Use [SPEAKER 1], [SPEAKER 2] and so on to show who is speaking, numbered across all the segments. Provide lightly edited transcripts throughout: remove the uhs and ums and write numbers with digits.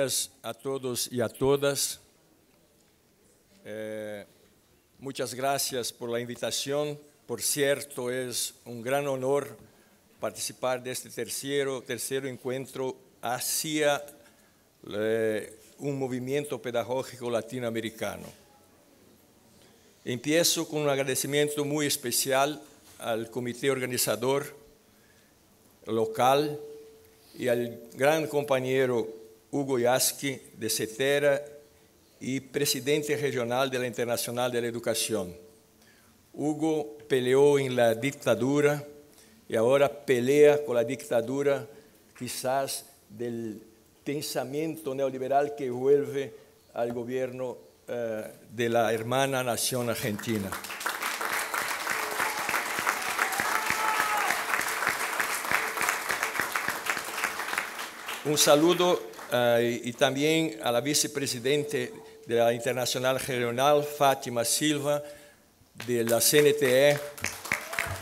[SPEAKER 1] días a todos y a todas. Muchas gracias por la invitación. Por cierto, es un gran honor participar de este tercero encuentro hacia un movimiento pedagógico latinoamericano. Empiezo con un agradecimiento muy especial al comité organizador local y al gran compañero Hugo Yasky de CETERA y presidente regional de la Internacional de la Educación. Hugo peleó en la dictadura y ahora pelea con la dictadura quizás del pensamiento neoliberal que vuelve al gobierno de la hermana nación argentina. Un saludo y también a la vicepresidente de la Internacional Regional, Fátima Silva, de la CNTE,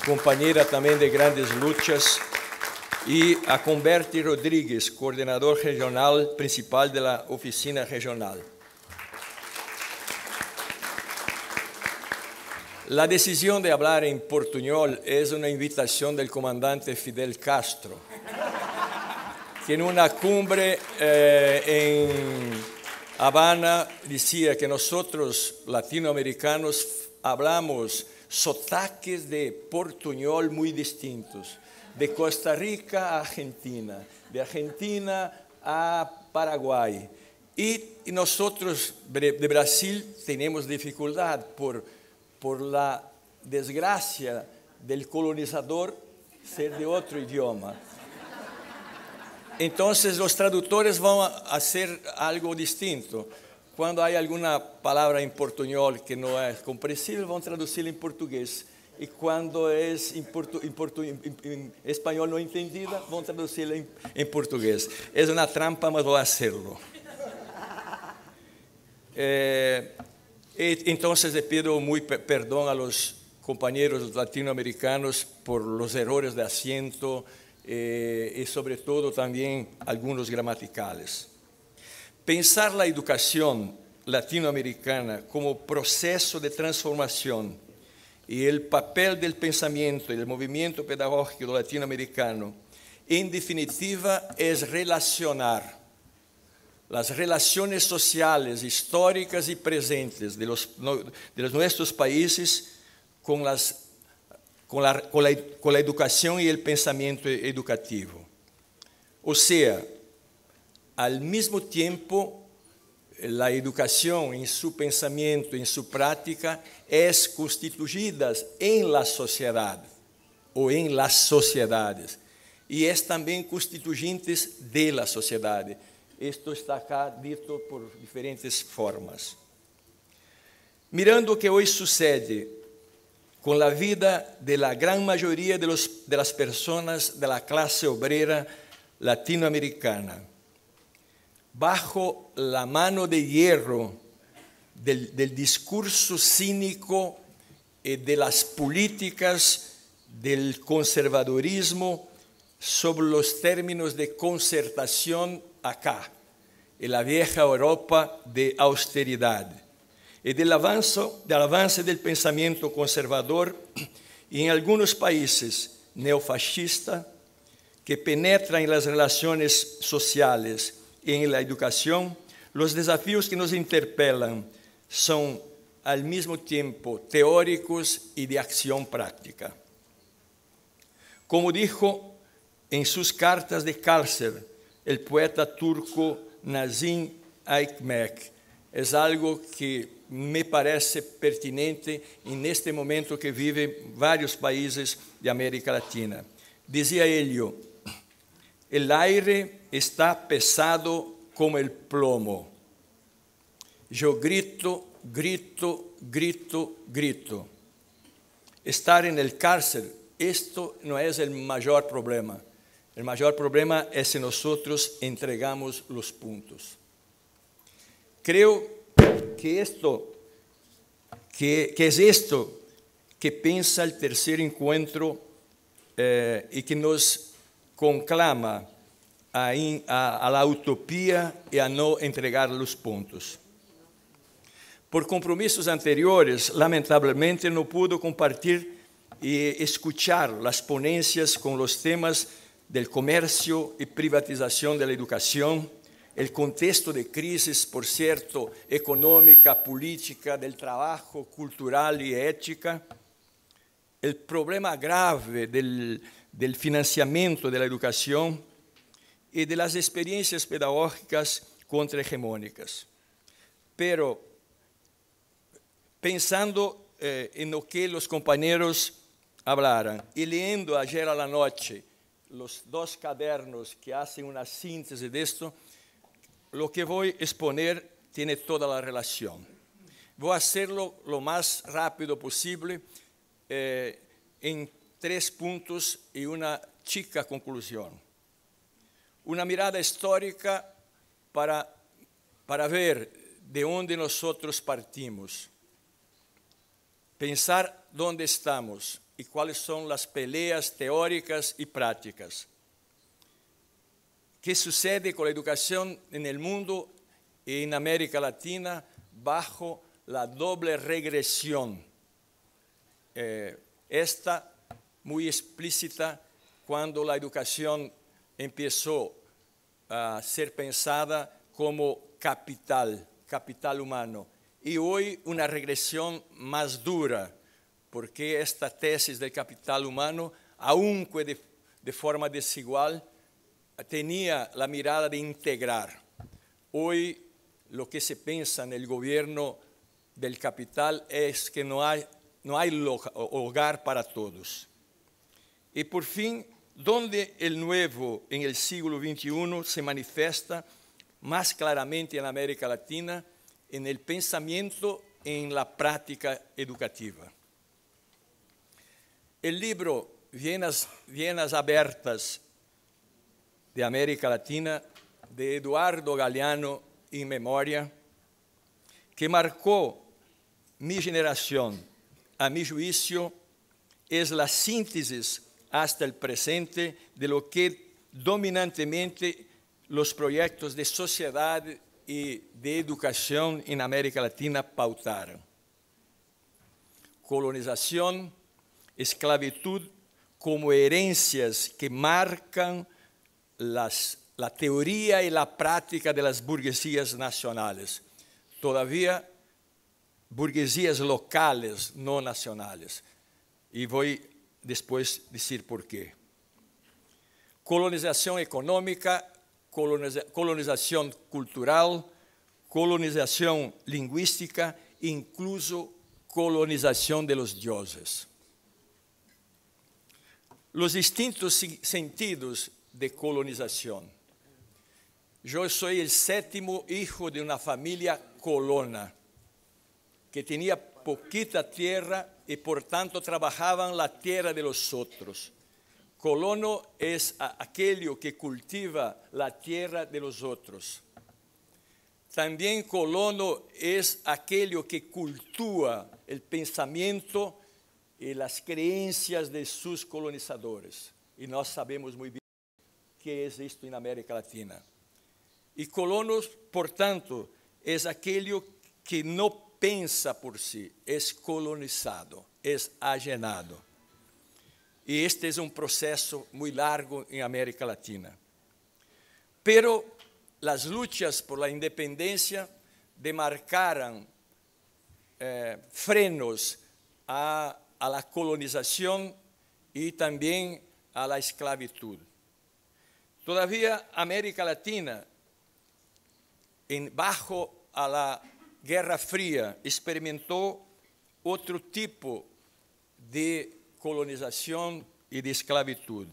[SPEAKER 1] compañera también de grandes luchas, y a Conberti Rodríguez, coordinador regional principal de la oficina regional. La decisión de hablar en portuñol es una invitación del comandante Fidel Castro, que en una cumbre en Habana decía que nosotros, latinoamericanos, hablamos sotaques de portuñol muy distintos, de Costa Rica a Argentina, de Argentina a Paraguay. Y nosotros de Brasil tenemos dificultad por la desgracia del colonizador ser de otro idioma. Entonces los traductores van a hacer algo distinto. Cuando hay alguna palabra en portuñol que no es comprensible, van a traducirla en portugués. Y cuando es en español no entendida, van a traducirla en portugués. Es una trampa, mas voy a hacerlo. Entonces le pido muy perdón a los compañeros latinoamericanos por los errores de acento, y sobre todo también algunos gramaticales. Pensar la educación latinoamericana como proceso de transformación y el papel del pensamiento y del movimiento pedagógico latinoamericano, en definitiva, es relacionar las relaciones sociales, históricas y presentes de nuestros países con la educación y el pensamiento educativo. O sea, al mismo tiempo, la educación en su pensamiento, en su práctica, es constituida en la sociedad o en las sociedades y es también constituyentes de la sociedad. Esto está acá dito por diferentes formas. Mirando o que hoy sucede con la vida de la gran mayoría de las personas de la clase obrera latinoamericana, bajo la mano de hierro del discurso cínico y de las políticas del conservadurismo sobre los términos de concertación acá, en la vieja Europa de austeridad, y del avance del pensamiento conservador y en algunos países neofascista que penetra en las relaciones sociales y en la educación, los desafíos que nos interpelan son al mismo tiempo teóricos y de acción práctica. Como dijo en sus cartas de cárcel el poeta turco Nazım Hikmet, es algo que me parece pertinente en este momento que viven varios países de América Latina. Decía ello: el aire está pesado como el plomo. Yo grito, grito, grito, grito. Estar en el cárcel, esto no es el mayor problema. El mayor problema es si nosotros entregamos los puntos. Creo que es esto que piensa el tercer encuentro y que nos conclama a la utopía y a no entregar los puntos. Por compromisos anteriores, lamentablemente no pude compartir y escuchar las ponencias con los temas del comercio y privatización de la educación, el contexto de crisis, por cierto, económica, política, del trabajo, cultural y ética, el problema grave del financiamiento de la educación y de las experiencias pedagógicas contrahegemónicas. Pero pensando en lo que los compañeros hablaran y leyendo ayer a la noche los dos cadernos que hacen una síntesis de esto, lo que voy a exponer tiene toda la relación. Voy a hacerlo lo más rápido posible en 3 puntos y una chica conclusión. Una mirada histórica para ver de dónde nosotros partimos. Pensar dónde estamos y cuáles son las peleas teóricas y prácticas. ¿Qué sucede con la educación en el mundo y en América Latina bajo la doble regresión? Esta muy explícita cuando la educación empezó a ser pensada como capital humano. Y hoy una regresión más dura, porque esta tesis del capital humano, aunque de forma desigual, tenía la mirada de integrar. Hoy lo que se piensa en el gobierno del capital es que no hay hogar para todos. Y por fin, donde el nuevo en el siglo XXI se manifiesta más claramente en América Latina, en el pensamiento, en la práctica educativa. El libro Vienas Abiertas de América Latina, de Eduardo Galeano, In Memoria, que marcó mi generación, a mi juicio, es la síntesis hasta el presente de lo que dominantemente los proyectos de sociedad y de educación en América Latina pautaron. Colonización, esclavitud como herencias que marcan la teoría y la práctica de las burguesías nacionales. Todavía burguesías locales, no nacionales. Y voy después a decir por qué. Colonización económica, colonización cultural, colonización lingüística, incluso colonización de los dioses. Los distintos sentidos de colonización. Yo soy el 7º hijo de una familia colona, que tenía poquita tierra y por tanto trabajaban la tierra de los otros. Colono es aquello que cultiva la tierra de los otros. También colono es aquello que cultúa el pensamiento y las creencias de sus colonizadores. Y nós sabemos muy bien qué es esto en América Latina. Y colonos, por tanto, es aquello que no pensa por sí, es colonizado, es alienado. Y este es un proceso muy largo en América Latina. Pero las luchas por la independencia demarcaron frenos a la colonización y también a la esclavitud. Todavía América Latina, bajo a la Guerra Fría, experimentó otro tipo de colonización y de esclavitud.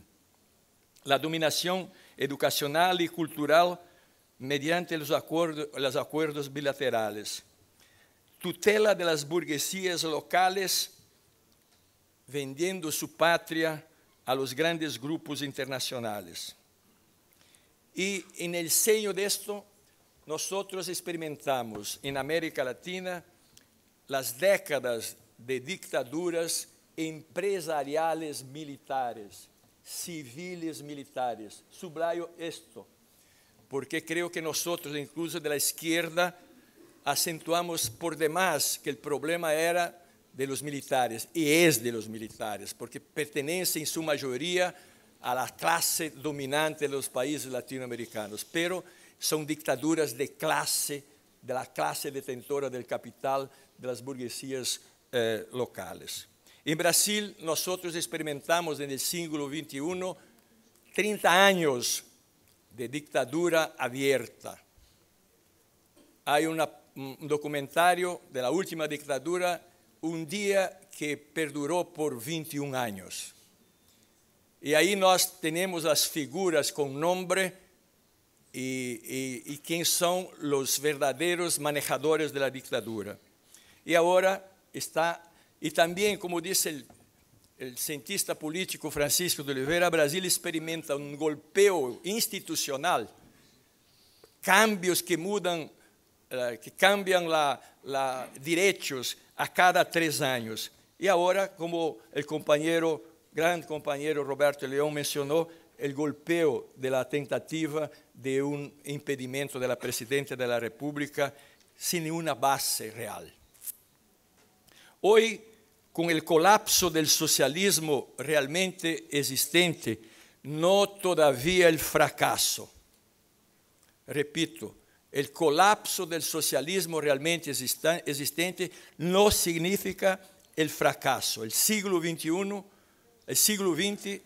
[SPEAKER 1] La dominación educacional y cultural mediante los acuerdos bilaterales. Tutela de las burguesías locales vendiendo su patria a los grandes grupos internacionales. Y en el seno de esto, nosotros experimentamos en América Latina las décadas de dictaduras empresariales militares civiles militares. Subrayo esto, porque creo que nosotros, incluso de la izquierda, acentuamos por demás que el problema era de los militares, y es de los militares, porque pertenece en su mayoría a la clase dominante de los países latinoamericanos, pero son dictaduras de la clase detentora del capital, de las burguesías locales. En Brasil, nosotros experimentamos en el siglo XXI 30 años de dictadura abierta. Hay un documentario de la última dictadura, un día que perduró por 21 años. Y ahí nós tenemos las figuras con nombre y quién son los verdaderos manejadores de la dictadura. Y ahora está, y también, como dice el cientista político Francisco de Oliveira, Brasil experimenta un golpeo institucional, cambios que mudan, que cambian derechos a cada 3 años. Y ahora, como el gran compañero Roberto León mencionó, el golpeo de la tentativa de un impedimento de la Presidenta de la República sin ninguna base real. Hoy, con el colapso del socialismo realmente existente, no todavía el fracaso. Repito, el colapso del socialismo realmente existente no significa el fracaso. El siglo XXI, el siglo XX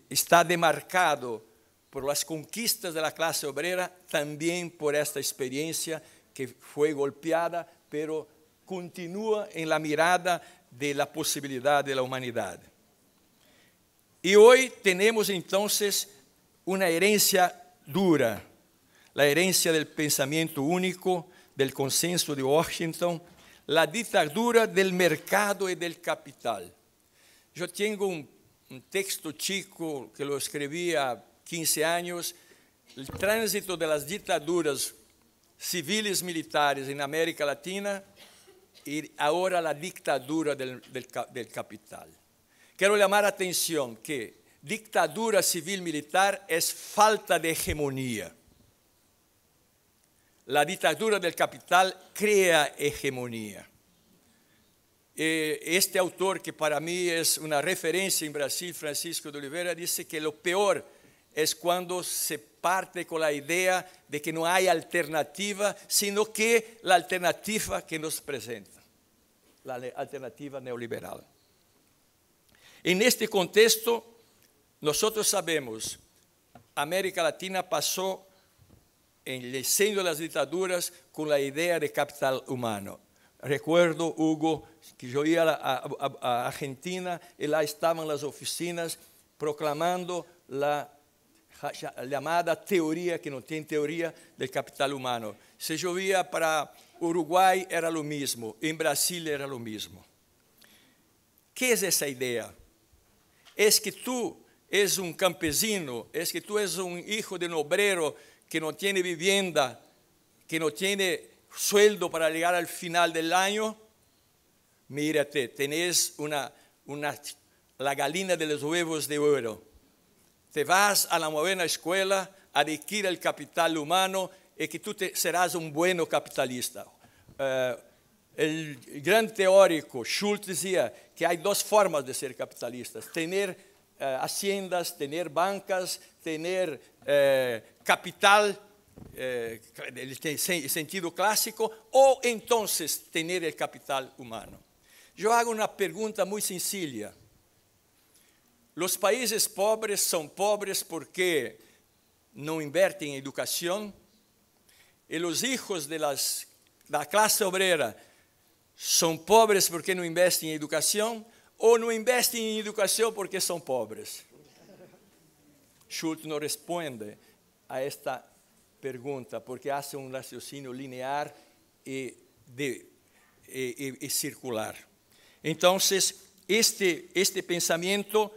[SPEAKER 1] está demarcado por las conquistas de la clase obrera, también por esta experiencia que fue golpeada, pero continúa en la mirada de la posibilidad de la humanidad. Y hoy tenemos entonces una herencia dura, la herencia del pensamiento único, del consenso de Washington, la dictadura del mercado y del capital. Yo tengo un texto chico que lo escribí a 15 años, el tránsito de las dictaduras civiles militares en América Latina y ahora la dictadura del capital. Quiero llamar la atención que dictadura civil militar es falta de hegemonía. La dictadura del capital crea hegemonía. Este autor, que para mí es una referencia en Brasil, Francisco de Oliveira, dice que lo peor es cuando se parte con la idea de que no hay alternativa, sino que la alternativa que nos presenta, la alternativa neoliberal. En este contexto, nosotros sabemos, América Latina pasó en el seno de las dictaduras con la idea de capital humano. Recuerdo, Hugo, que yo iba a Argentina y lá estaban las oficinas proclamando la llamada teoría, que no tiene teoría, del capital humano. Si yo iba para Uruguay era lo mismo, en Brasil era lo mismo. ¿Qué es esa idea? Es que tú eres un campesino, es que tú eres un hijo de un obrero que no tiene vivienda, que no tiene sueldo para llegar al final del año. Mírate, tenés la gallina de los huevos de oro. Te vas a la buena escuela, adquirir el capital humano y que tú serás un buen capitalista. El gran teórico Schultz decía que hay 2 formas de ser capitalistas: tener haciendas, tener bancas, tener capital, el sentido clásico, o entonces tener el capital humano. Yo hago una pregunta muy sencilla. Los países pobres son pobres porque no invierten en educación, y los hijos de la clase obrera son pobres porque no invierten en educación, o no invierten en educación porque son pobres. Schultz no responde a esta pregunta porque hace un raciocinio lineal y circular. Entonces, este pensamiento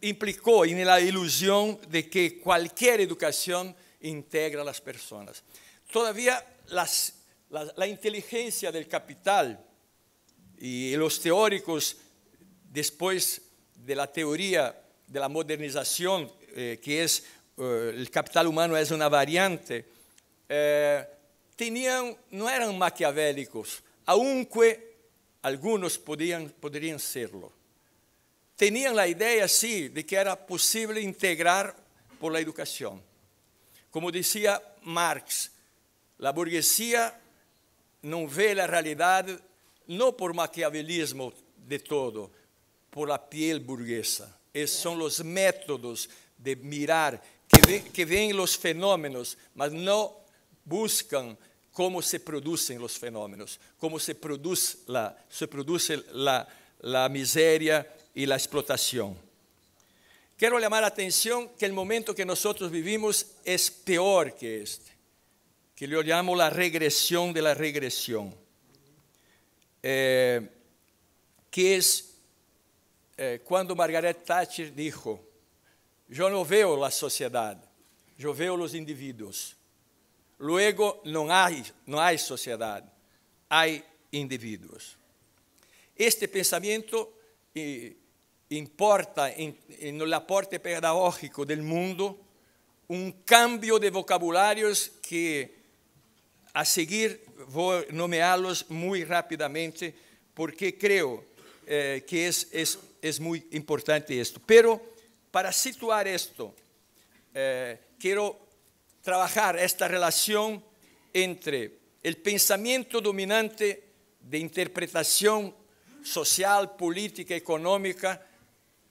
[SPEAKER 1] implicó en la ilusión de que cualquier educación integra a las personas. Todavía la inteligencia del capital, y los teóricos después de la teoría de la modernización, que es el capital humano es una variante, no eran maquiavélicos, aunque algunos podrían serlo. Tenían la idea, sí, de que era posible integrar por la educación. Como decía Marx, la burguesía no ve la realidad no por maquiavelismo de todo, por la piel burguesa. Son los métodos de mirar que ven los fenómenos, mas no buscan cómo se producen los fenómenos, cómo se produce la miseria y la explotación. Quiero llamar la atención que el momento que nosotros vivimos es peor que este, que yo llamo la regresión de la regresión, que es cuando Margaret Thatcher dijo: yo no veo la sociedad, yo veo los individuos. Luego no hay sociedad, hay individuos. Este pensamiento importa en el aporte pedagógico del mundo un cambio de vocabularios que a seguir voy a nomearlos muy rápidamente porque creo que es muy importante esto. Pero para situar esto, quiero trabajar esta relación entre el pensamiento dominante de interpretación social, política, económica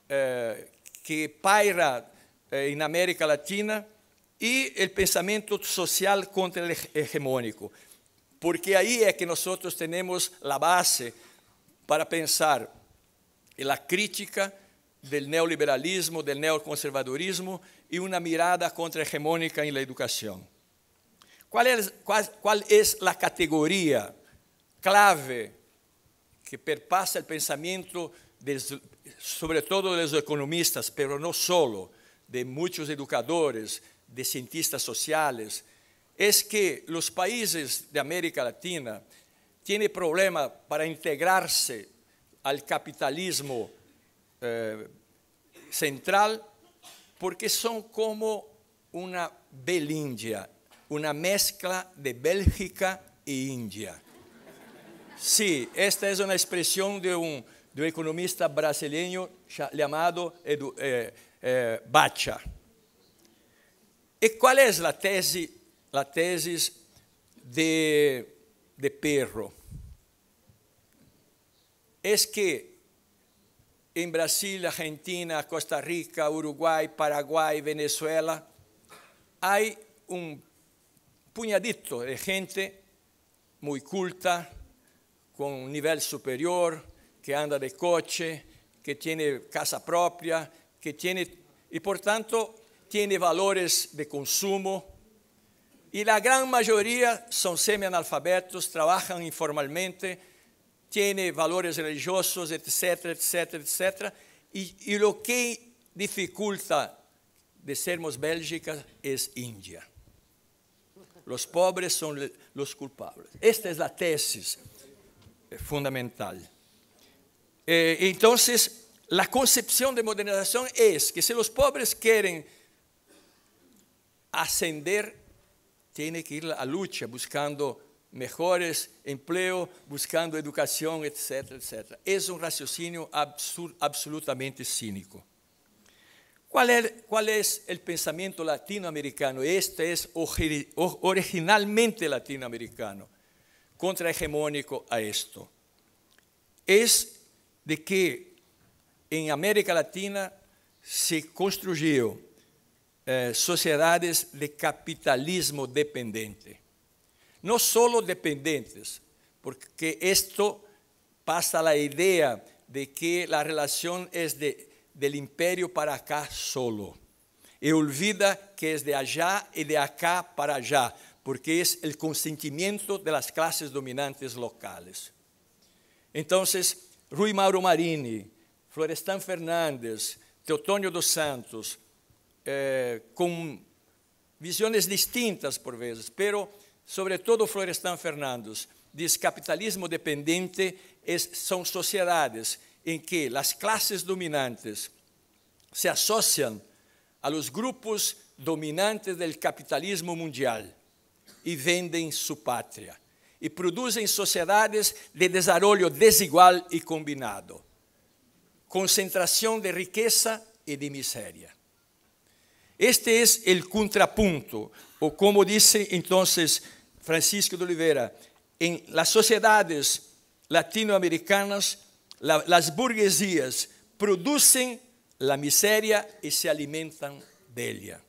[SPEAKER 1] que paira en América Latina y el pensamiento social contra el hegemónico, porque ahí es que nosotros tenemos la base para pensar en la crítica del neoliberalismo, del neoconservadurismo y una mirada contrahegemónica en la educación. ¿Cuál es la categoría clave que perpasa el pensamiento, sobre todo de los economistas, pero no solo, de muchos educadores, de cientistas sociales? Es que los países de América Latina tienen problemas para integrarse al capitalismo central porque son como una Belindia, una mezcla de Bélgica e India. Sí, esta es una expresión de un economista brasileño llamado Bacha. ¿Y cuál es la tesis de Perro? Es que en Brasil, Argentina, Costa Rica, Uruguay, Paraguay, Venezuela, hay un puñadito de gente muy culta, con un nivel superior, que anda de coche, que tiene casa propia, y por tanto tiene valores de consumo. Y la gran mayoría son semi-analfabetos, trabajan informalmente, tiene valores religiosos, etcétera, etcétera, etcétera. Y lo que dificulta de sermos Bélgica es India. Los pobres son los culpables. Esta es la tesis fundamental. Entonces, la concepción de modernización es que si los pobres quieren ascender, tienen que ir a la lucha buscando mejores empleos, buscando educación, etcétera, etcétera. Es un raciocinio absolutamente cínico. ¿Cuál es el pensamiento latinoamericano? Este es originalmente latinoamericano, contrahegemónico a esto. Es de que en América Latina se construyó sociedades de capitalismo dependiente. No solo dependientes, porque esto pasa la idea de que la relación es del imperio para acá solo. Y olvida que es de allá y de acá para allá, porque es el consentimiento de las clases dominantes locales. Entonces, Rui Mauro Marini, Florestan Fernández, Teotônio dos Santos, con visiones distintas por veces, pero sobre todo Florestan Fernández, diz capitalismo dependente son sociedades en que las clases dominantes se asocian a los grupos dominantes del capitalismo mundial y venden su patria y producen sociedades de desarrollo desigual y combinado, concentración de riqueza y de miseria. Este es el contrapunto, o como dice entonces Francisco de Oliveira, en las sociedades latinoamericanas, las burguesías producen la miseria y se alimentan de ella.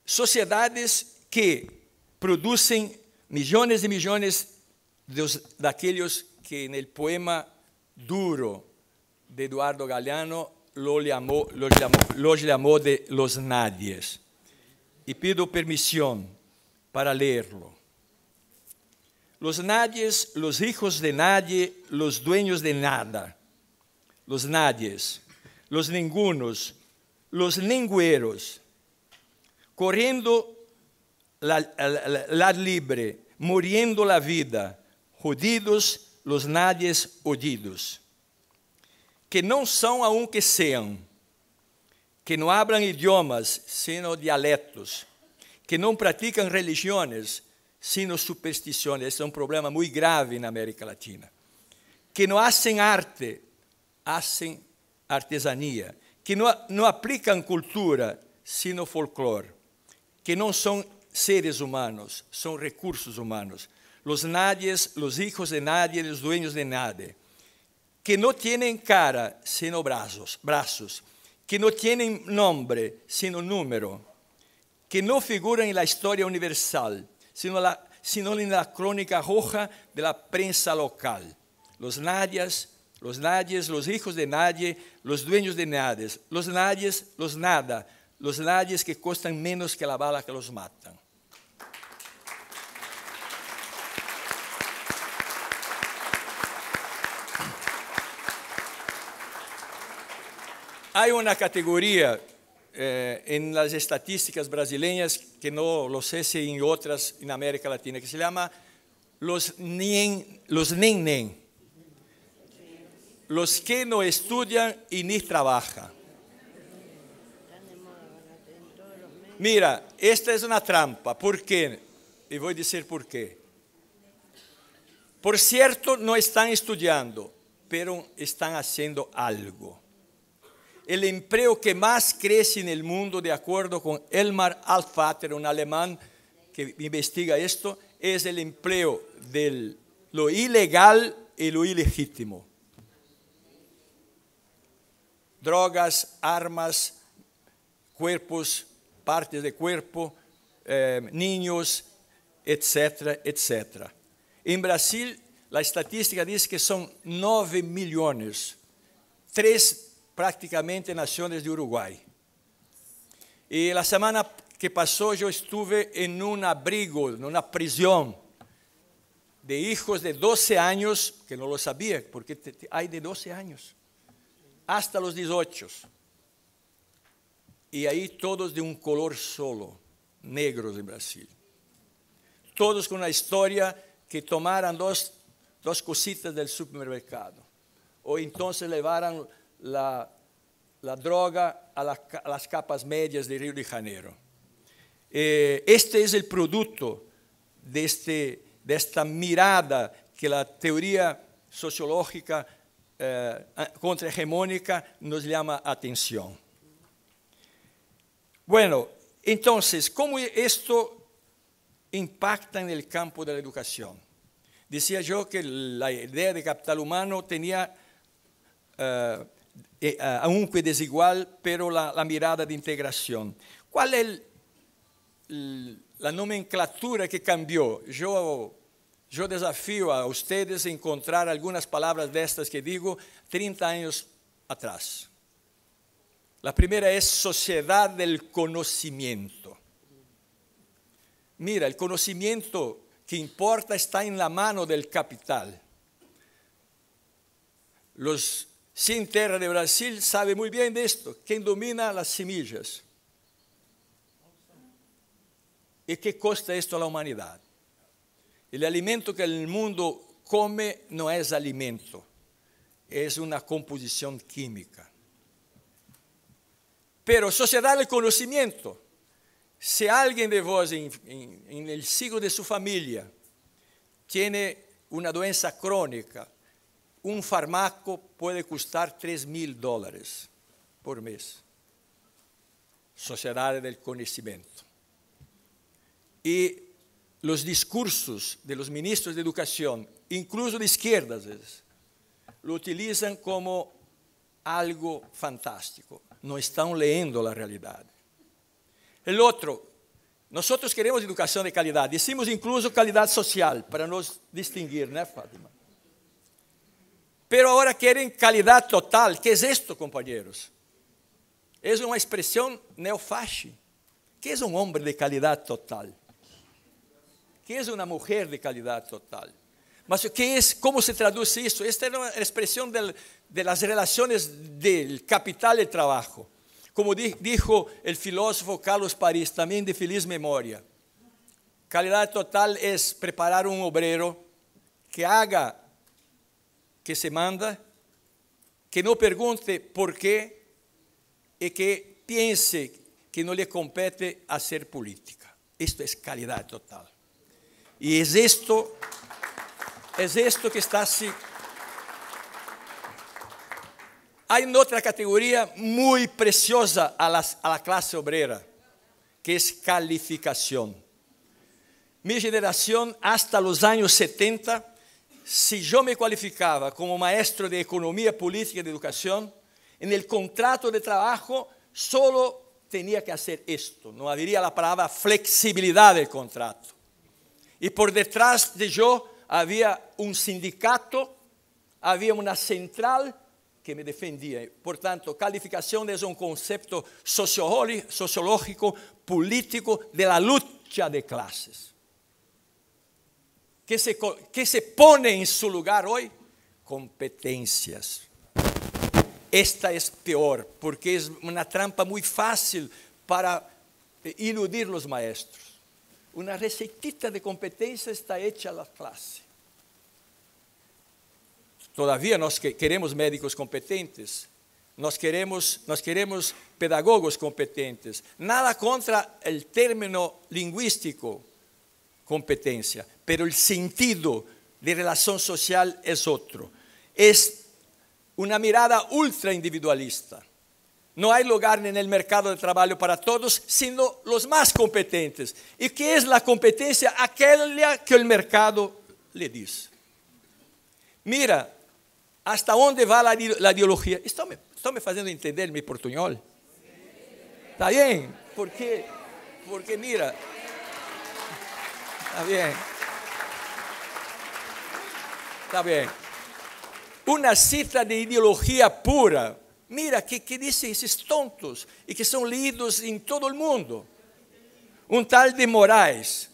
[SPEAKER 1] Sociedades que producen millones y millones de aquellos que en el poema Duro de Eduardo Galeano los llamó de los nadies. Y pido permisión para leerlo. Los nadies, los hijos de nadie, los dueños de nada. Los nadies, los ningunos, los ningüeros, corriendo la libre, muriendo la vida, jodidos los nadies odidos, que não são aun que sean, que não hablan idiomas, sino dialectos, que não praticam religiões, sino supersticiones. Esse é um problema muito grave na América Latina. Que não hacen arte, hacen artesanía, que não aplicam cultura, sino folclore, que não são seres humanos, são recursos humanos. Los nadies, los hijos de nadie, los dueños de nadie, que no tienen cara, sino brazos, que no tienen nombre, sino número, que no figuran en la historia universal, sino en la crónica roja de la prensa local. Los nadies, los hijos de nadie, los dueños de nadie, los nadies, los nada, los nadies que costan menos que la bala que los matan. Hay una categoría en las estadísticas brasileñas, que no lo sé si en otras en América Latina, que se llama los nen, los que no estudian y ni trabajan. Mira, esta es una trampa. ¿Por qué? Y voy a decir por qué. Por cierto, no están estudiando, pero están haciendo algo. El empleo que más crece en el mundo, de acuerdo con Elmar Alfater, un alemán que investiga esto, es el empleo de lo ilegal y lo ilegítimo. Drogas, armas, cuerpos, partes de cuerpo, niños, etcétera, etcétera. En Brasil, la estadística dice que son 9 millones, 3 prácticamente naciones de Uruguay. Y la semana que pasó yo estuve en un abrigo, en una prisión de hijos de 12 años, que no lo sabía, porque hay de 12 años, hasta los 18. Y ahí todos de un color solo, negros en Brasil. Todos con una historia que tomaran dos cositas del supermercado. O entonces llevaran la droga a las capas medias de Río de Janeiro. Este es el producto de esta mirada que la teoría sociológica contrahegemónica nos llama atención. Bueno, entonces, ¿cómo esto impacta en el campo de la educación? Decía yo que la idea de capital humano tenía aún que desigual, pero la mirada de integración. ¿Cuál es la nomenclatura que cambió? Yo desafío a ustedes a encontrar algunas palabras de estas que digo 30 años atrás. La primera es sociedad del conocimiento. Mira, el conocimiento que importa está en la mano del capital. Los Sin Terra de Brasil sabe muy bien de esto. ¿Quién domina las semillas? ¿Y qué costa esto a la humanidad? El alimento que el mundo come não é alimento, é uma composição química. Pero sociedade del conocimiento, se alguém de vós en el ciclo de sua família tiene uma doença crônica, fármaco pode custar $3,000 por mês. Sociedade del conhecimento. E os discursos de los ministros de educação, incluso de izquierda, lo utilizam como algo fantástico. Não estão lendo a realidade. O outro, nós queremos educação de qualidade. Decimos incluso qualidade social, para nos distinguir, ¿no, Fátima? Pero agora querem qualidade total. ¿Qué es esto, companheiros? É uma expressão neofasci. ¿Qué es um homem de qualidade total? ¿Qué es uma mulher de qualidade total? Mas como se traduz isso? Esta é uma expressão de las relaciones del capital y el trabajo. Como dijo el filósofo Carlos París, también de feliz memoria, calidad total es preparar un obrero que haga que se manda, que no pregunte por qué y que piense que no le compete hacer política. Esto es calidad total. Y es esto que está así. Hay otra categoría muy preciosa a la clase obrera, que es calificación. Mi generación, hasta los años 70, si yo me cualificaba como maestro de economía política y de educación, en el contrato de trabajo solo tenía que hacer esto. No habría la palabra flexibilidad del contrato. Y por detrás de yo había un sindicato, había una central que me defendía. Por tanto, calificación es un concepto sociológico, político de la lucha de clases. ¿Qué se pone en su lugar hoy? Competencias. Esta es peor, porque es una trampa muy fácil para iludir los maestros. Una recetita de competencia está hecha a la clase. Todavía nós queremos médicos competentes, nós queremos pedagogos competentes. Nada contra o término linguístico competencia, pero el sentido de relación social es otro. Es una mirada ultra individualista. No hay lugar en el mercado de trabajo para todos, sino los más competentes. ¿Y qué es la competencia? Aquella que el mercado le dice. Mira, hasta dónde va la ideología. ¿Estão me fazendo entender mi portuñol? ¿Está bien? Porque mira, está bien. Está bien. Una cita de ideología pura. Mira, que dicen esos tontos y que son leídos en todo el mundo. Un tal de Moraes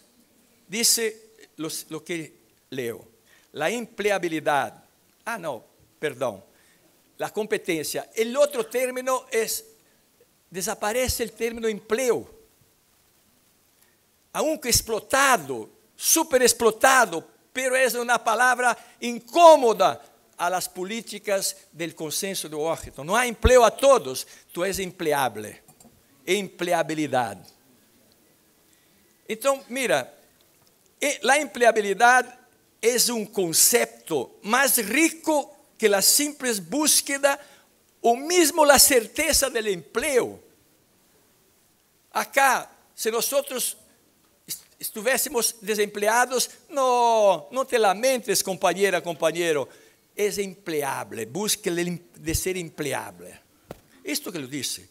[SPEAKER 1] dice lo que leo. La empleabilidad. La competencia. El otro término es, desaparece el término empleo. Aunque explotado, super explotado, pero es una palabra incómoda a las políticas del consenso de Washington. No hay empleo a todos, tú eres empleable. Empleabilidad. Entonces, mira, la empleabilidad es un concepto más rico que la simple búsqueda o mismo la certeza del empleo. Acá, si nosotros estuviésemos desempleados, no te lamentes, compañera, compañero, es empleable, busque de ser empleable. Esto que lo dice.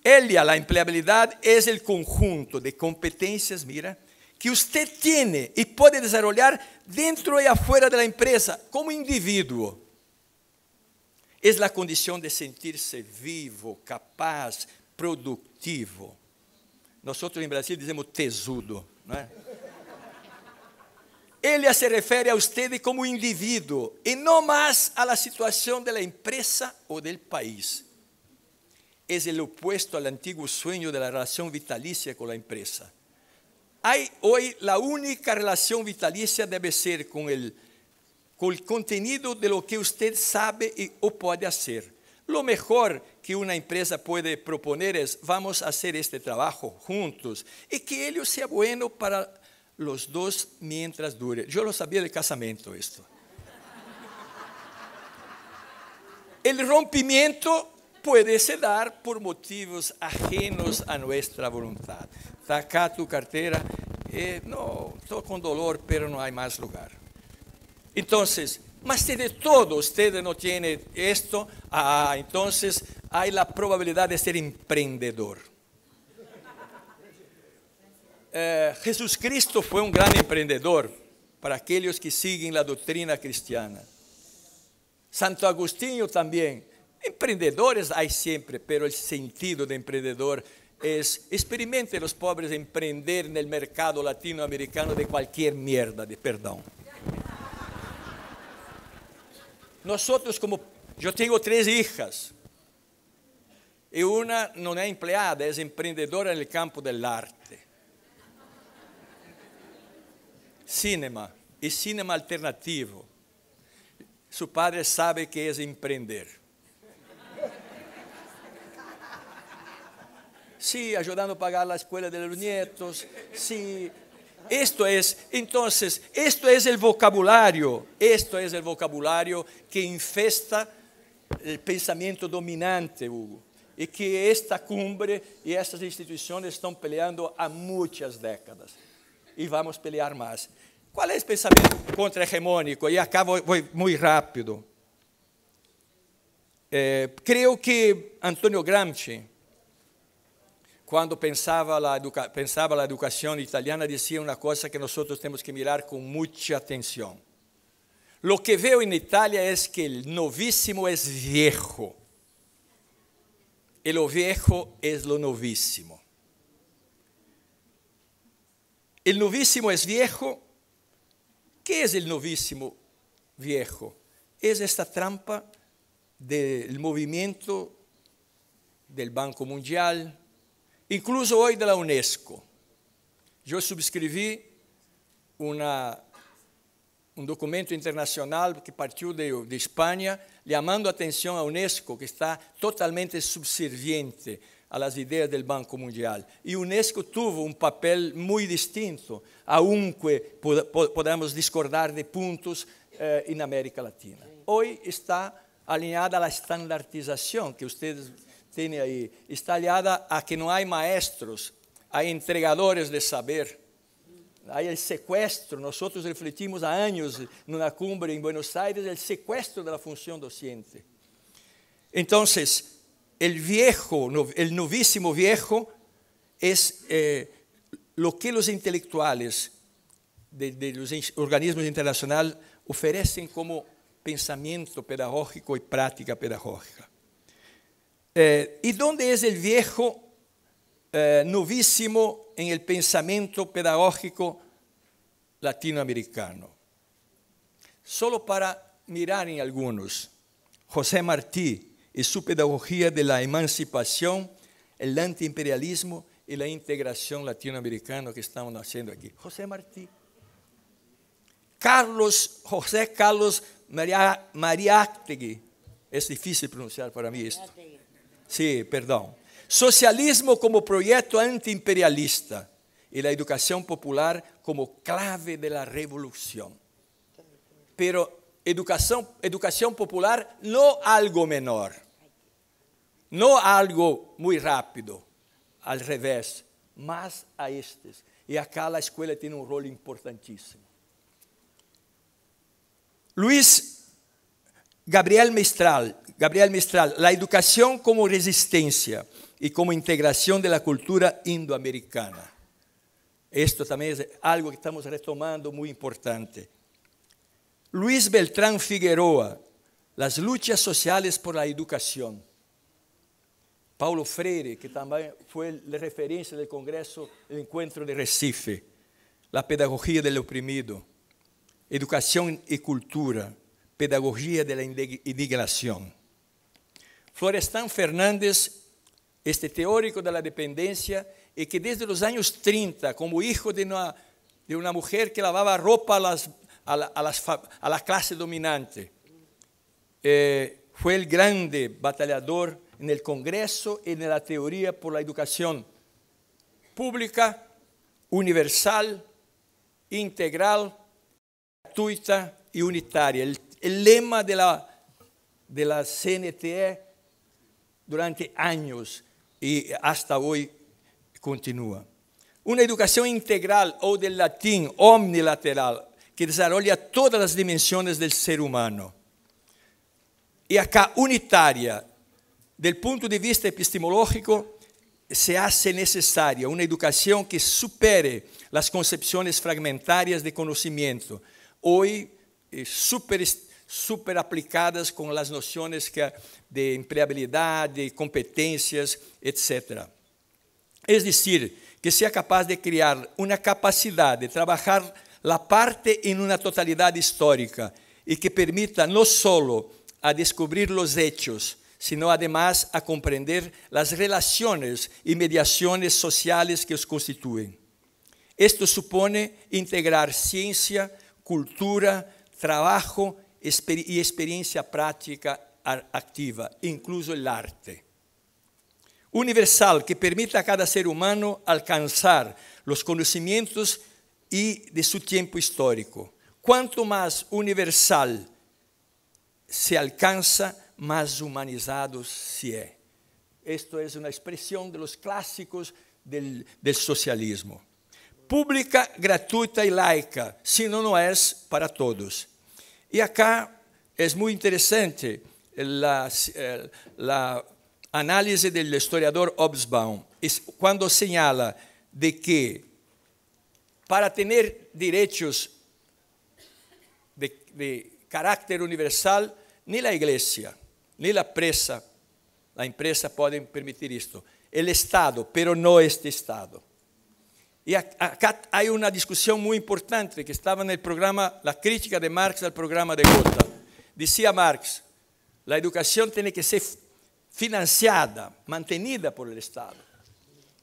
[SPEAKER 1] La empleabilidad es el conjunto de competencias, mira, que usted tiene y puede desarrollar dentro y afuera de la empresa como individuo. Es la condición de sentirse vivo, capaz, productivo. Nosotros en Brasil decimos tesudo, ¿no es? Ella se refiere a usted como individuo y no más a la situación de la empresa o del país. Es el opuesto al antiguo sueño de la relación vitalicia con la empresa. Hoy la única relación vitalicia debe ser con el con el contenido de lo que usted sabe o puede hacer. Lo mejor que una empresa puede proponer es, vamos a hacer este trabajo juntos y que ello sea bueno para los dos mientras dure. Yo lo sabía del casamiento esto. El rompimiento puede se dar por motivos ajenos a nuestra voluntad. Está acá tu cartera, no, estoy con dolor, pero no hay más lugar. Entonces, mas si de todo usted no tiene esto, entonces hay la probabilidad de ser emprendedor. Jesucristo fue un gran emprendedor para aquellos que siguen la doctrina cristiana. Santo Agustín también. Emprendedores hay siempre, pero el sentido de emprendedor es, experimente los pobres emprender en el mercado latinoamericano de cualquier mierda, perdón. Nosotros yo tengo 3 hijas, y una no es empleada, es emprendedora en el campo del arte. Cinema, y cinema alternativo. Su padre sabe que es emprender. Sí, ayudando a pagar la escuela de los nietos, sí. Esto es el vocabulario que infesta el pensamiento dominante, Hugo, y que esta cumbre y estas instituciones están peleando a muchas décadas, y vamos a pelear más. ¿Cuál es el pensamiento contrahegemónico? Y acá voy muy rápido. Creo que Antonio Gramsci, cuando pensaba la educación italiana, decía una cosa que nosotros tenemos que mirar con mucha atención. Lo que veo en Italia es que el novísimo es viejo, y lo viejo es lo novísimo. El novísimo es viejo. ¿Qué es el novísimo viejo? Es esta trampa del movimiento del Banco Mundial, incluso hoy de la UNESCO. Yo suscribí un documento internacional que partió de España, llamando atención a UNESCO, que está totalmente subserviente a las ideas del Banco Mundial. Y UNESCO tuvo un papel muy distinto, aunque podamos discordar de puntos en América Latina. Hoy está alineada a la estandarización que ustedes tienen ahí. Está alineada a que no hay maestros, hay entregadores de saber. Hay el secuestro. Nosotros refletimos há años en una cumbre en Buenos Aires el secuestro de la función docente. Entonces, el novísimo viejo es lo que los intelectuales de los organismos internacionales ofrecen como pensamiento pedagógico y práctica pedagógica. ¿Y dónde es el viejo novísimo en el pensamiento pedagógico latinoamericano? Solo para mirar en algunos. José Martí y su pedagogía de la emancipación, el antiimperialismo y la integración latinoamericana que estamos haciendo aquí. José Martí. José Carlos Mariátegui. Es difícil pronunciar para mí esto. Sí, perdón. Socialismo como proyecto antiimperialista y la educación popular como clave de la revolución. Pero educación popular no algo menor, no algo muy rápido, al revés, más a estes. Y acá la escuela tiene un rol importantísimo. Gabriel Mistral, la educación como resistencia y como integración de la cultura indoamericana. Esto también es algo que estamos retomando muy importante. Luis Beltrán Figueroa, las luchas sociales por la educación. Paulo Freire, que también fue la referencia del Congreso del Encuentro de Recife, la pedagogía del oprimido, educación y cultura, pedagogía de la indignación. Florestan Fernández, este teórico de la dependencia, y que desde los años 30, como hijo de una mujer que lavaba ropa a la clase dominante. Fue el grande batallador en el Congreso y en la teoría por la educación pública, universal, integral, gratuita y unitaria. El lema de la CNTE durante años y hasta hoy continúa. Una educación integral o del latín omnilateral que desarrolla todas las dimensiones del ser humano. Y acá unitaria, del punto de vista epistemológico, se hace necesaria una educación que supere las concepciones fragmentarias de conocimiento, hoy súper aplicadas con las nociones de empleabilidad, de competencias, etc. Es decir, que sea capaz de crear una capacidad de trabajar la parte en una totalidad histórica y que permita no solo a descubrir los hechos, sino además a comprender las relaciones y mediaciones sociales que os constituyen. Esto supone integrar ciencia, cultura, trabajo y experiencia práctica activa, incluso el arte. Universal, que permita a cada ser humano alcanzar los conocimientos y de su tiempo histórico. Cuanto más universal se alcanza, más humanizado se es. Esto es una expresión de los clásicos del socialismo. Pública, gratuita y laica, si no, no es para todos. Y acá es muy interesante la análisis del historiador Hobsbawm, cuando señala de que para tener derechos de carácter universal, ni la iglesia, ni la empresa pueden permitir esto. El Estado, pero no este Estado. Y acá hay una discusión muy importante que estaba en el programa, la crítica de Marx al programa de Gotha. Decía Marx, la educación tiene que ser financiada, mantenida por el Estado,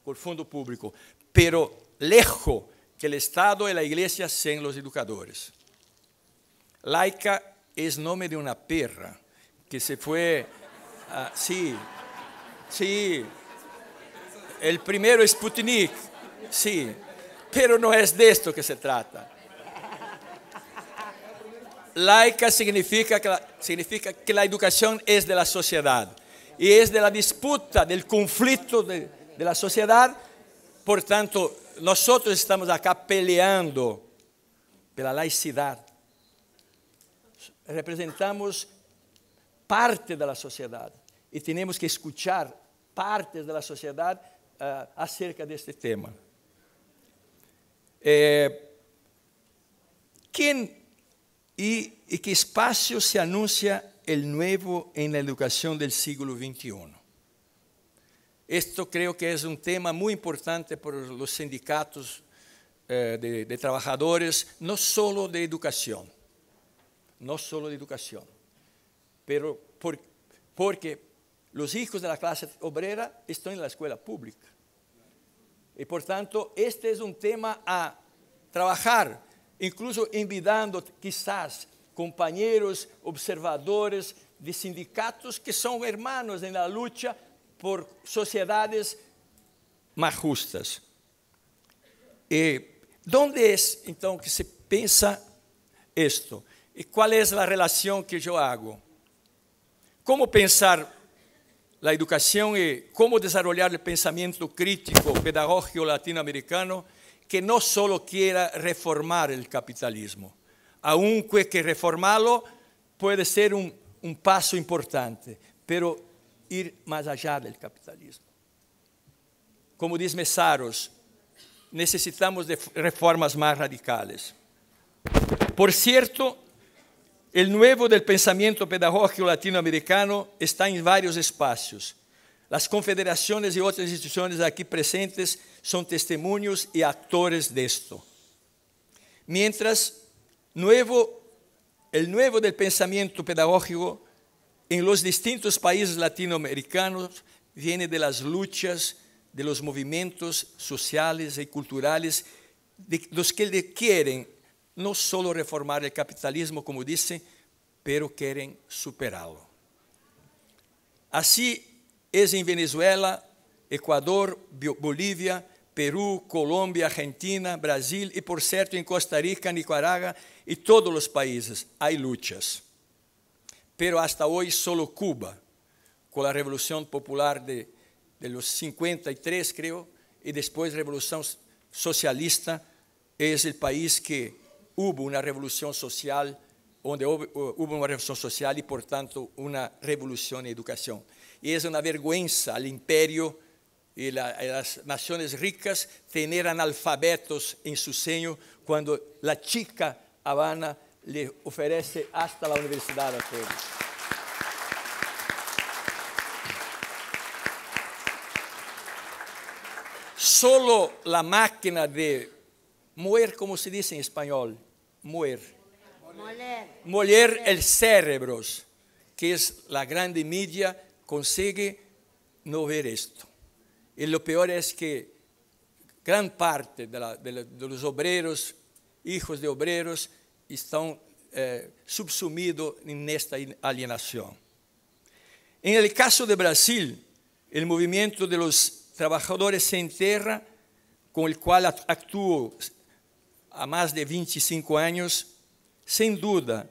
[SPEAKER 1] por fondo público, pero lejos que el Estado y la iglesia sean los educadores. Laica es nombre de una perra que se fue, sí, el primero Sputnik, sí, pero no es de esto que se trata. Laica significa que la educación es de la sociedad y es de la disputa, del conflicto de la sociedad. Por tanto, nosotros estamos acá peleando por la laicidad. Representamos parte de la sociedad y tenemos que escuchar partes de la sociedad acerca de este tema. ¿Quién y qué espacio se anuncia el nuevo en la educación del siglo XXI? Esto creo que es un tema muy importante por los sindicatos de trabajadores, no solo de educación, pero porque los hijos de la clase obrera están en la escuela pública. Y por tanto, este es un tema a trabajar, incluso invitando quizás compañeros observadores de sindicatos que son hermanos en la lucha por sociedades más justas. ¿Dónde es entonces que se piensa esto? ¿Y cuál es la relación que yo hago? ¿Cómo pensar la educación y cómo desarrollar el pensamiento crítico pedagógico latinoamericano que no solo quiera reformar el capitalismo, aunque que reformarlo puede ser un paso importante, pero ir más allá del capitalismo? Como dice Mesaros, necesitamos de reformas más radicales. Por cierto, el nuevo del pensamiento pedagógico latinoamericano está en varios espacios. Las confederaciones y otras instituciones aquí presentes son testimonios y actores de esto. Mientras, el nuevo del pensamiento pedagógico en los distintos países latinoamericanos viene de las luchas, de los movimientos sociales y culturales, de los que quieren no solo reformar el capitalismo, como dicen, pero quieren superarlo. Así es en Venezuela, Ecuador, Bolivia, Perú, Colombia, Argentina, Brasil y, por cierto, en Costa Rica, Nicaragua y todos los países hay luchas. Pero hasta hoy solo Cuba, con la Revolución Popular de los 53, creo, y después Revolución Socialista, es el país que hubo una revolución social, donde hubo una revolución social y, por tanto, una revolución en educación. Y es una vergüenza al imperio y las naciones ricas tener analfabetos en su seno cuando la chica Habana le ofrece hasta la universidad a todos. Solo la máquina de moer, como se dice en español, moler el cerebro, que es la grande media, consigue no ver esto. Y lo peor es que gran parte de los obreros, hijos de obreros, están subsumidos en esta alienación. En el caso de Brasil, el movimiento de los trabajadores sin tierra, con el cual actúo há más de 25 años, sin duda,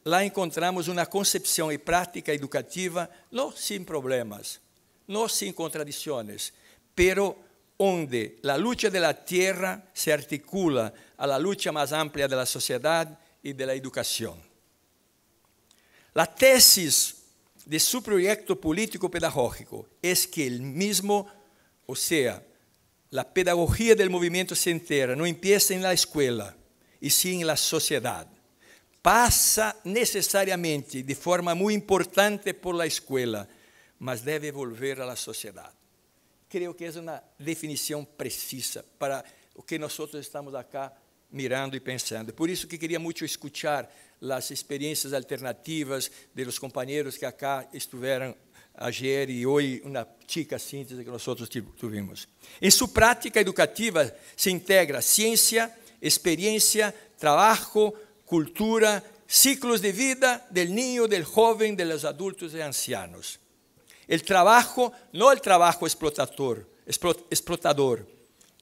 [SPEAKER 1] lá encontramos una concepción y práctica educativa no sin problemas, no sin contradicciones, pero donde la lucha de la tierra se articula a la lucha más amplia de la sociedad y de la educación. La tesis de su proyecto político-pedagógico es que el mismo, o sea, la pedagogía del movimiento sin tierra no empieza en la escuela, y sí en la sociedad. Pasa necesariamente de forma muy importante por la escuela, mas debe volver a la sociedad. Creo que es una definición precisa para lo que nosotros estamos acá mirando y pensando. Por eso que quería mucho escuchar las experiencias alternativas de los compañeros que acá estuvieron ayer y hoy, una chica síntesis que nosotros tuvimos. En su práctica educativa se integra ciencia, experiencia, trabajo, cultura, ciclos de vida del niño, del joven, de los adultos y ancianos. El trabajo, no el trabajo explotador,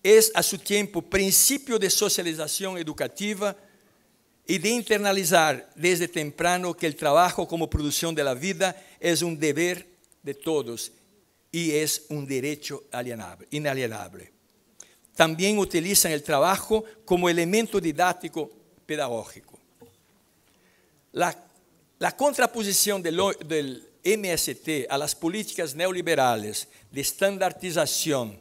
[SPEAKER 1] es a su tiempo principio de socialización educativa y de internalizar desde temprano que el trabajo como producción de la vida es un deber de todos y es un derecho inalienable. También utilizan el trabajo como elemento didáctico pedagógico. La contraposición del MST a las políticas neoliberales de estandarización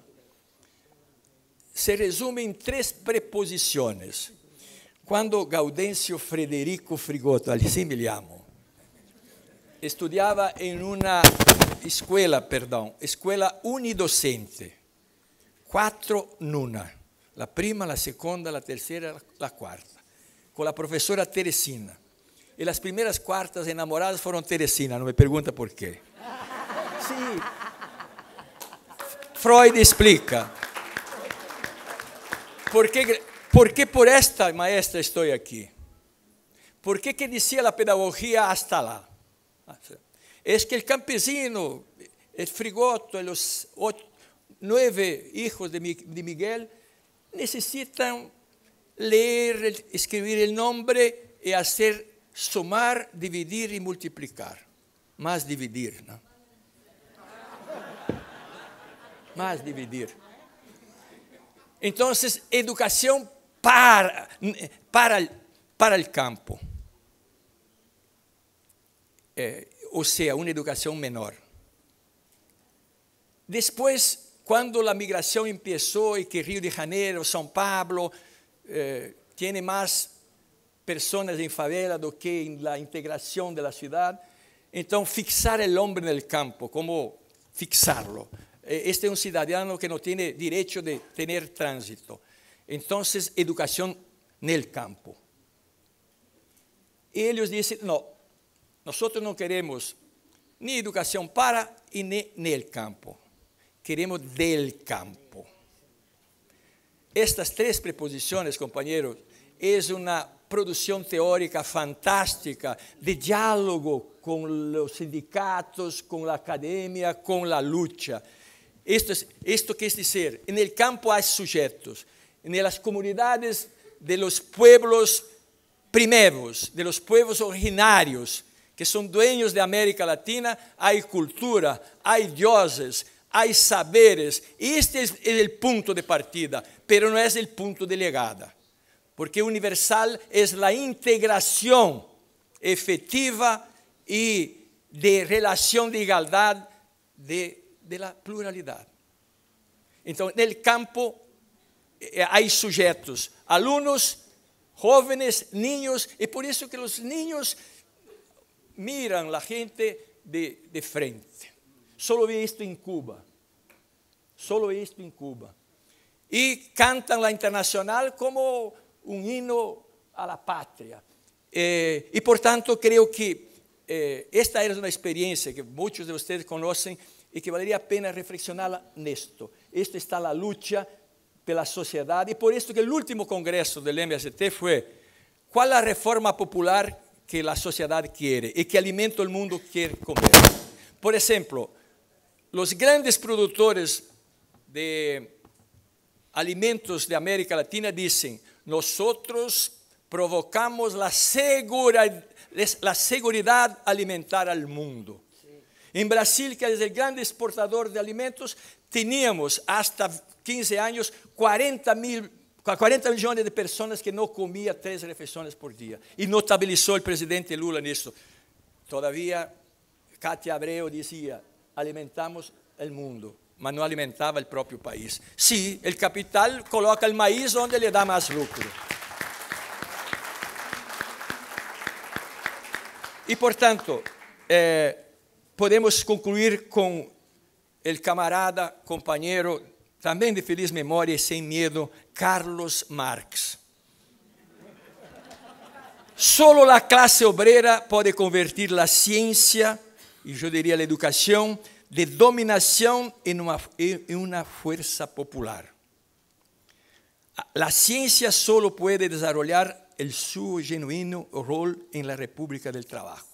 [SPEAKER 1] se resume en 3 preposiciones. Cuando Gaudêncio Frederico Frigoto, así me llamo, estudiaba en una escuela unidocente, 4 en una, la prima, la segunda, la tercera, la cuarta, con la profesora Teresina. Y las primeras cuartas enamoradas fueron Teresina, no me pregunta por qué. Sí, Freud explica. ¿Por qué por esta maestra estoy aquí? ¿Por qué que decía la pedagogía hasta lá? Es que el campesino, el Frigoto, los 9 hijos de Miguel necesitan leer, escribir el nombre y hacer sumar, dividir y multiplicar. Más dividir, ¿no? Más dividir. Entonces, educación para el campo. O sea, una educación menor. Después, cuando la migración empezó y que Río de Janeiro, São Paulo, tiene más personas en favela do que en la integración de la ciudad, entonces fixar el hombre en el campo, ¿cómo fixarlo? Este es un ciudadano que no tiene derecho de tener tránsito. Entonces, educación en el campo. Y ellos dicen, no, nosotros no queremos ni educación para y ni en el campo. Queremos del campo. Estas 3 preposiciones, compañeros, es una produção teórica fantástica, de diálogo com os sindicatos, com a academia, com a luta. Esto quer dizer, no campo há sujeitos, nas comunidades de los pueblos primeros, de los pueblos originários, que são dueños de América Latina, há cultura, há dioses, há saberes. Este é o ponto de partida, pero não é o ponto de llegada, porque universal é a integração efetiva e de relação de igualdade de la pluralidade. Então, no campo há sujeitos, alunos, jóvenes, niños, e por isso que os niños miram a gente de frente. Solo vi isto em Cuba. Solo isto em Cuba. E cantam a internacional como hino a la patria. E, portanto, creio que esta é uma experiência que muitos de vocês conhecem e que valeria a pena reflexioná-la nisto. Esta está a luta pela sociedade, e por isso que o último congresso do MST foi qual a reforma popular que a sociedade quer e que alimento o mundo quer comer. Por exemplo, os grandes produtores de alimentos de América Latina dizem: nosotros provocamos a seguridade alimentar ao mundo. Em Brasil, que é o grande exportador de alimentos, tínhamos hasta 15 anos 40 milhões de pessoas que não comiam 3 refeições por dia. E notabilizou o presidente Lula nisso. Todavia, Katia Abreu dizia: alimentamos o mundo, mas não alimentava o próprio país. Sim, o capital coloca o maíz onde lhe dá mais lucro. E, portanto, podemos concluir com o camarada, companheiro, também de feliz memória e sem medo, Carlos Marx. Solo a classe obrera pode convertir a ciência, e eu diria a educação, de dominação em uma força popular. A ciência solo pode desenvolver o seu genuíno rol em la República del Trabajo.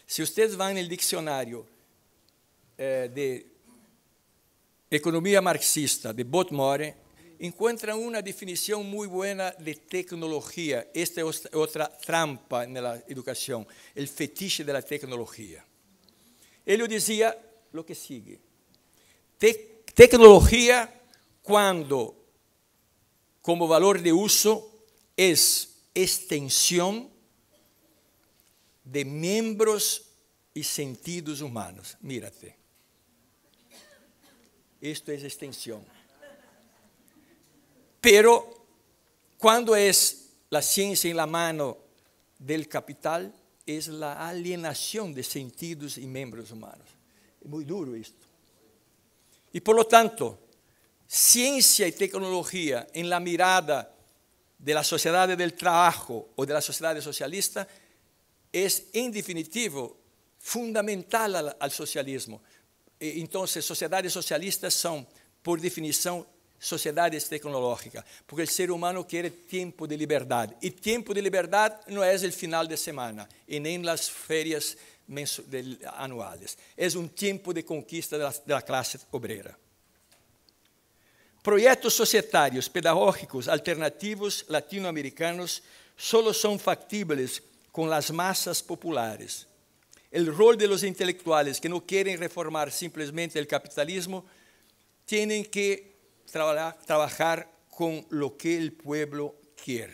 [SPEAKER 1] Se vocês vão no dicionário de economia marxista de Botmore, encontram uma definição muito boa de tecnologia. Esta é outra trampa na educação, o fetiche da tecnologia. Ele dizia o que sigue: tecnologia, quando como valor de uso, é extensão de miembros e sentidos humanos. Mírate. Isto é extensão. Pero, quando é a ciência em la mano del capital, é a alienação de sentidos e membros humanos. É muito duro isto. E, por lo tanto, ciência e tecnologia em la mirada de la sociedade del trabajo ou de la sociedade socialista é, em definitivo, fundamental ao socialismo. Então, sociedades socialistas são, por definição, sociedades tecnológicas, porque o ser humano quer tempo de liberdade. E tempo de liberdade não é o final de semana, e nem as férias anuais. É tempo de conquista da classe obrera. Projetos societários, pedagógicos, alternativos latino-americanos solo são factíveis com as massas populares. O rol de los intelectuales que não querem reformar simplesmente o capitalismo têm que trabalhar com o que o pueblo quer.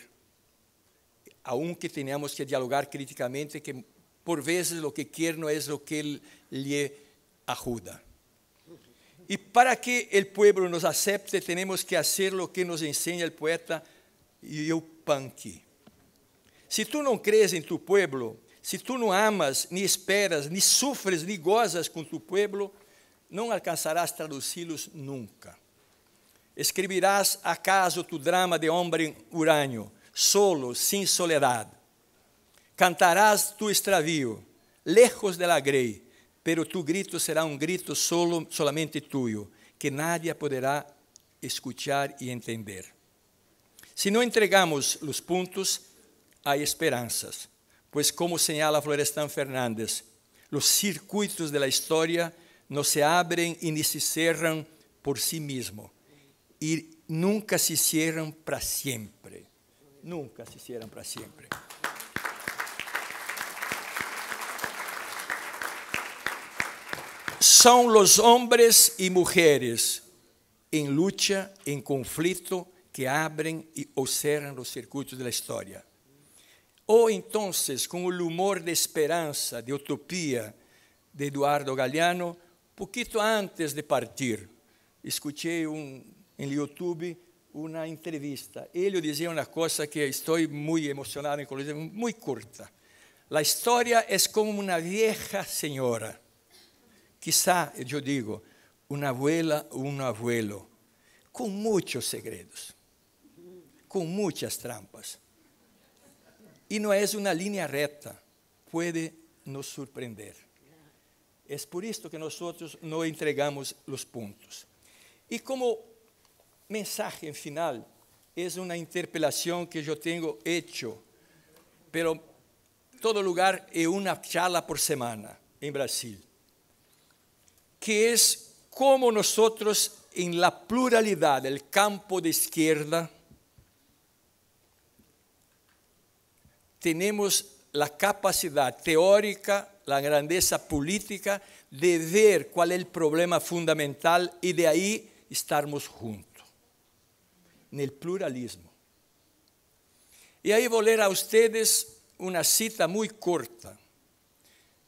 [SPEAKER 1] Aunque tenhamos que dialogar críticamente, que por vezes o que quer não é o que lhe ajuda. E para que o pueblo nos acepte, temos que fazer o que nos ensina o poeta Yupanqui. Se tu não crees em tu pueblo, se tu não amas, ni esperas, ni sufres, ni gozas com tu pueblo, não alcançarás traduzi-los nunca. Escreverás acaso tu drama de homem huraño, solo, sem soledad. Cantarás tu extravío, lejos de la grey, pero tu grito será grito solamente tuyo, que nadie poderá escuchar e entender. Se não entregamos os pontos, hay esperanzas, pues como señala Florestan Fernández, los circuitos de la historia no se abren y ni se cierran por sí mismos, y nunca se cierran para siempre. Nunca se cierran para siempre. Son los hombres y mujeres en lucha, en conflicto, que abren o cierran los circuitos de la historia. O entonces, con el humor de esperanza, de utopía de Eduardo Galeano, poquito antes de partir, escuché en YouTube una entrevista. Él decía una cosa que estoy muy emocionado, inclusive muy corta. La historia es como una vieja señora. Quizá, yo digo, una abuela o un abuelo, con muchos segredos, con muchas trampas. Y no es una línea recta, puede nos sorprender. Es por esto que nosotros no entregamos los puntos. Y como mensaje final, es una interpelación que yo tengo hecho, pero en todo lugar es una charla por semana en Brasil, que es cómo nosotros en la pluralidad del campo de izquierda tenemos la capacidad teórica, la grandeza política de ver cuál es el problema fundamental y de ahí estarmos juntos, en el pluralismo. Y ahí voy a leer a ustedes una cita muy corta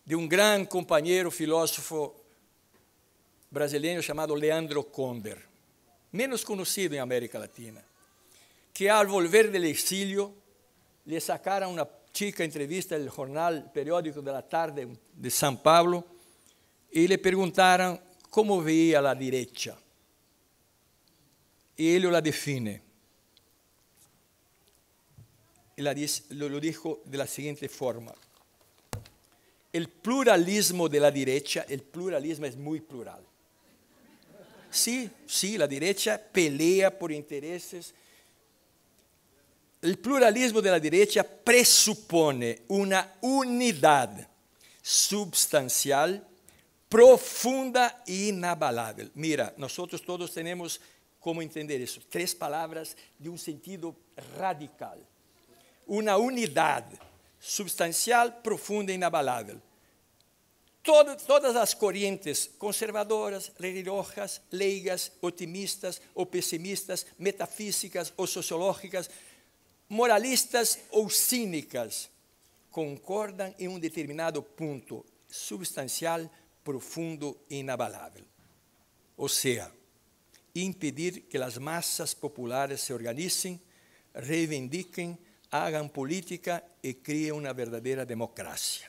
[SPEAKER 1] de un gran compañero filósofo brasileño llamado Leandro Conder, menos conocido en América Latina, que al volver del exilio le sacaron una chica entrevista del jornal Periódico de la Tarde de São Paulo y le preguntaron cómo veía la derecha. Y él la define. Y lo dijo de la siguiente forma. El pluralismo de la derecha, el pluralismo es muy plural. Sí, la derecha pelea por intereses. El pluralismo de la derecha presupone una unidad substancial, profunda e inabalable. Mira, nosotros todos tenemos cómo entender eso. 3 palabras de un sentido radical. Una unidad substancial, profunda e inabalable. Todas as corrientes conservadoras, religiosas, leigas, otimistas ou pessimistas, metafísicas ou sociológicas, moralistas ou cínicas, concordam em um determinado ponto substancial, profundo e inabalável. Ou seja, impedir que as massas populares se organizem, reivindiquem, hagam política e criem uma verdadeira democracia.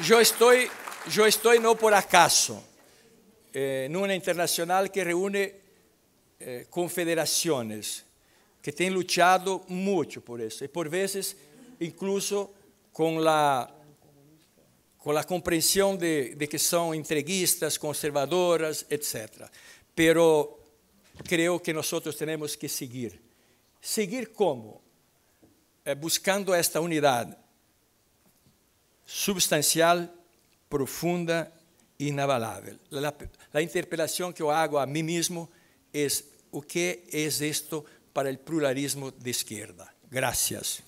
[SPEAKER 1] Yo estoy no por acaso en una internacional que reúne confederaciones que han luchado mucho por eso y por veces incluso con la comprensión de que son entreguistas, conservadoras, etc. Pero creo que nosotros tenemos que seguir. ¿Seguir cómo? Buscando esta unidad substancial, profunda e inabalável. La interpelación que yo hago a mí mismo es, ¿qué es esto para el pluralismo de izquierda? Gracias.